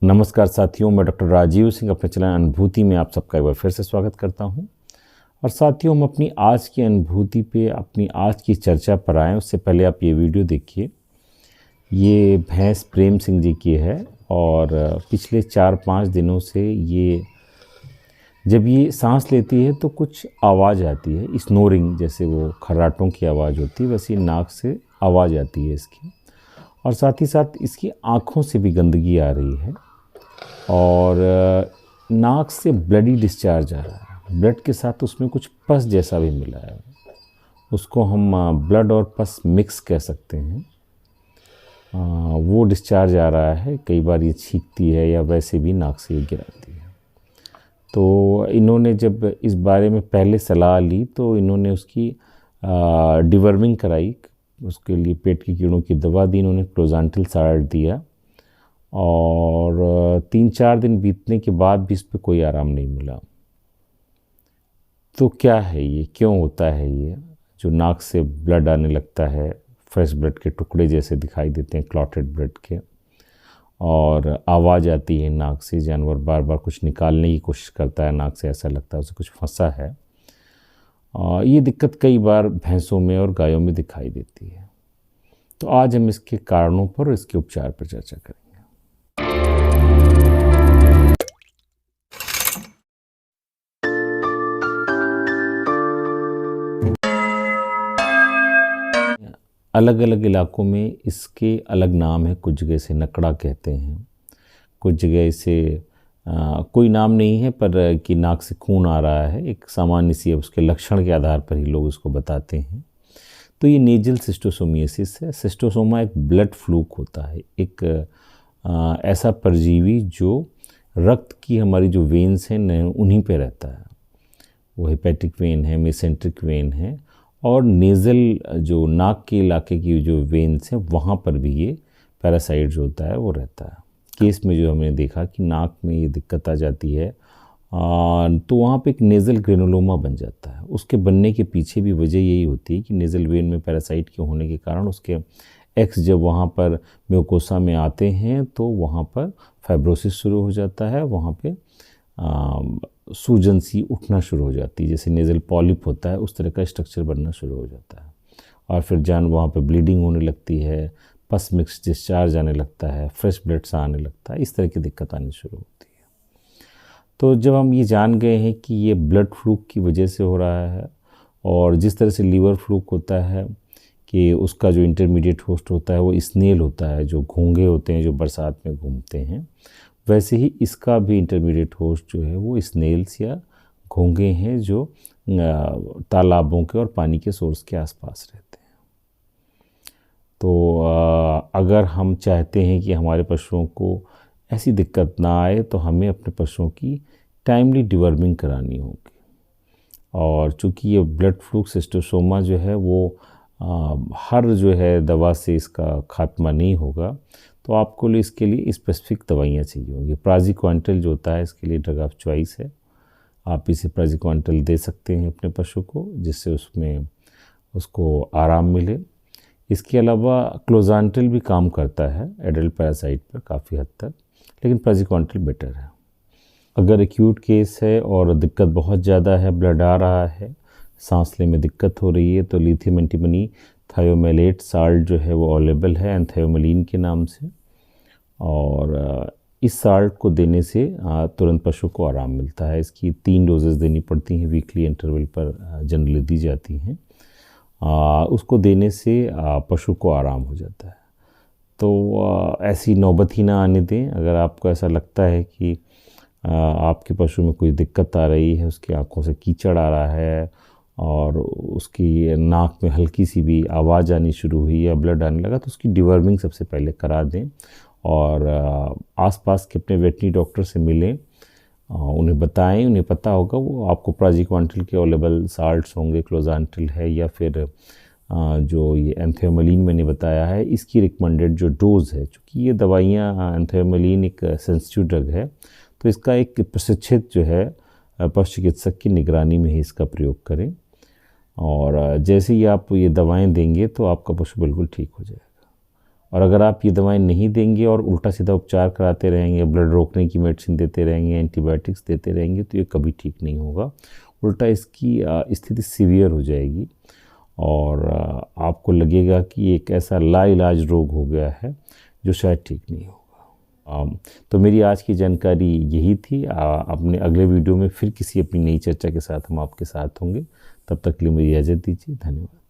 नमस्कार साथियों, मैं डॉक्टर राजीव सिंह अपने चैनल अनुभूति में आप सबका एक बार फिर से स्वागत करता हूं। और साथियों, हम अपनी आज की अनुभूति पे, अपनी आज की चर्चा पर आएँ उससे पहले आप ये वीडियो देखिए। ये भैंस प्रेम सिंह जी की है और पिछले 4-5 दिनों से ये जब ये सांस लेती है तो कुछ आवाज़ आती है, स्नोरिंग, जैसे वो खर्राटों की आवाज़ होती है वैसी नाक से आवाज़ आती है इसकी। और साथ ही साथ इसकी आँखों से भी गंदगी आ रही है और नाक से ब्लडी डिस्चार्ज आ रहा है। ब्लड के साथ उसमें कुछ पस जैसा भी मिला है, उसको हम ब्लड और पस मिक्स कह सकते हैं। वो डिस्चार्ज आ रहा है। कई बार ये छींकती है या वैसे भी नाक से ये गिराती है। तो इन्होंने जब इस बारे में पहले सलाह ली तो इन्होंने उसकी डिवर्मिंग कराई। उसके लिए पेट के कीड़ों की दवा दी, इन्होंने क्लोज़ांटिल साल्ट दिया और 3-4 दिन बीतने के बाद भी इस पर कोई आराम नहीं मिला। तो क्या है ये, क्यों होता है ये जो नाक से ब्लड आने लगता है, फ्रेश ब्लड के टुकड़े जैसे दिखाई देते हैं, क्लॉटेड ब्लड के, और आवाज़ आती है नाक से, जानवर बार बार कुछ निकालने की कोशिश करता है नाक से, ऐसा लगता है उसे कुछ फंसा है। ये दिक्कत कई बार भैंसों में और गायों में दिखाई देती है। तो आज हम इसके कारणों पर और इसके उपचार पर चर्चा करेंगे। अलग अलग इलाकों में इसके अलग नाम है। कुछ जगह इसे नकड़ा कहते हैं, कुछ जगह इसे कोई नाम नहीं है, पर कि नाक से खून आ रहा है, एक सामान्य सी उसके लक्षण के आधार पर ही लोग इसको बताते हैं। तो ये नेजल सिस्टोसोमियासिस है। सिस्टोसोमा एक ब्लड फ्लूक होता है, एक ऐसा परजीवी जो रक्त की हमारी जो वेन्स हैं उन्हीं पे रहता है। वो हेपेटिक वेन है, मेसेंट्रिक वेन है, और नेज़ल जो नाक के इलाके की जो वेन्स हैं वहाँ पर भी ये पैरासाइट जो होता है वो रहता है। केस में जो हमने देखा कि नाक में ये दिक्कत आ जाती है तो वहाँ पे एक नेज़ल ग्रेनुलोमा बन जाता है। उसके बनने के पीछे भी वजह यही होती है कि नेज़ल वेन में पैरासाइट के होने के कारण उसके एक्स जब वहाँ पर म्यूकोसा में आते हैं तो वहाँ पर फाइब्रोसिस शुरू हो जाता है, वहाँ पे सूजन सी उठना शुरू हो जाती है, जैसे नेज़ल पॉलिप होता है उस तरह का स्ट्रक्चर बनना शुरू हो जाता है। और फिर वहाँ पे ब्लीडिंग होने लगती है, पस मिक्स डिस्चार्ज आने लगता है, फ्रेश ब्लड सा आने लगता है, इस तरह की दिक्कत आनी शुरू होती है। तो जब हम ये जान गए हैं कि ये ब्लड फ्लूक की वजह से हो रहा है, और जिस तरह से लीवर फ्लूक होता है कि उसका जो इंटरमीडिएट होस्ट होता है वो स्नेल होता है, जो घोंघे होते हैं जो बरसात में घूमते हैं, वैसे ही इसका भी इंटरमीडिएट होस्ट जो है वो स्नेल्स या घोंघे हैं जो तालाबों के और पानी के सोर्स के आसपास रहते हैं। तो अगर हम चाहते हैं कि हमारे पशुओं को ऐसी दिक्कत ना आए तो हमें अपने पशुओं की टाइमली डिवर्मिंग करानी होगी। और चूँकि ये ब्लड फ्लूक सिस्टोसोमा जो है वो हर जो है दवा से इसका खात्मा नहीं होगा, तो आपको इसके लिए स्पेसिफिक दवाइयाँ चाहिए होंगी। प्राज़िक्वांटल जो होता है इसके लिए ड्रग ऑफ चॉइस है। आप इसे प्राज़िक्वांटल दे सकते हैं अपने पशु को, जिससे उसमें उसको आराम मिले। इसके अलावा क्लोज़ांटिल भी काम करता है एडल्ट पैरासाइट पर काफ़ी हद तक, लेकिन प्राज़िक्वांटल बेटर है। अगर एक्यूट केस है और दिक्कत बहुत ज़्यादा है, ब्लड आ रहा है, सांस लेने में दिक्कत हो रही है, तो लिथियम एंटीमनी थायोमेलेट साल्ट जो है वो अवेलेबल है एंथायोमलिन के नाम से, और इस साल्ट को देने से तुरंत पशु को आराम मिलता है। इसकी 3 डोजेस देनी पड़ती हैं, वीकली इंटरवल पर जनरली दी जाती हैं। उसको देने से पशु को आराम हो जाता है। तो ऐसी नौबत ही ना आने दें। अगर आपको ऐसा लगता है कि आपके पशु में कोई दिक्कत आ रही है, उसकी आँखों से कीचड़ आ रहा है और उसकी नाक में हल्की सी भी आवाज़ आनी शुरू हुई या ब्लड आने लगा, तो उसकी डिवर्मिंग सबसे पहले करा दें और आसपास के अपने वेटनरी डॉक्टर से मिलें, उन्हें बताएं। उन्हें पता होगा, वो आपको प्राज़िक्वांटल के अवेलेबल साल्ट्स होंगे, क्लोज़ांटिल है, या फिर जो ये एंथायोमलिन मैंने बताया है इसकी रिकमेंडेड जो डोज़ है। चूँकि ये दवाइयाँ एंथायोमलिन एक सेंसिटिव ड्रग है, तो इसका एक प्रशिक्षित जो है पशु चिकित्सक की निगरानी में ही इसका प्रयोग करें, और जैसे ही आप ये दवाएं देंगे तो आपका पशु बिल्कुल ठीक हो जाएगा। और अगर आप ये दवाएं नहीं देंगे और उल्टा सीधा उपचार कराते रहेंगे, ब्लड रोकने की मेडिसिन देते रहेंगे, एंटीबायोटिक्स देते रहेंगे, तो ये कभी ठीक नहीं होगा। उल्टा इसकी स्थिति सीवियर हो जाएगी और आपको लगेगा कि एक ऐसा लाइलाज रोग हो गया है जो शायद ठीक नहीं होगा। तो मेरी आज की जानकारी यही थी। अपने अगले वीडियो में फिर किसी अपनी नई चर्चा के साथ हम आपके साथ होंगे। तब तक के लिए मेरी इजाज़त दीजिए। धन्यवाद।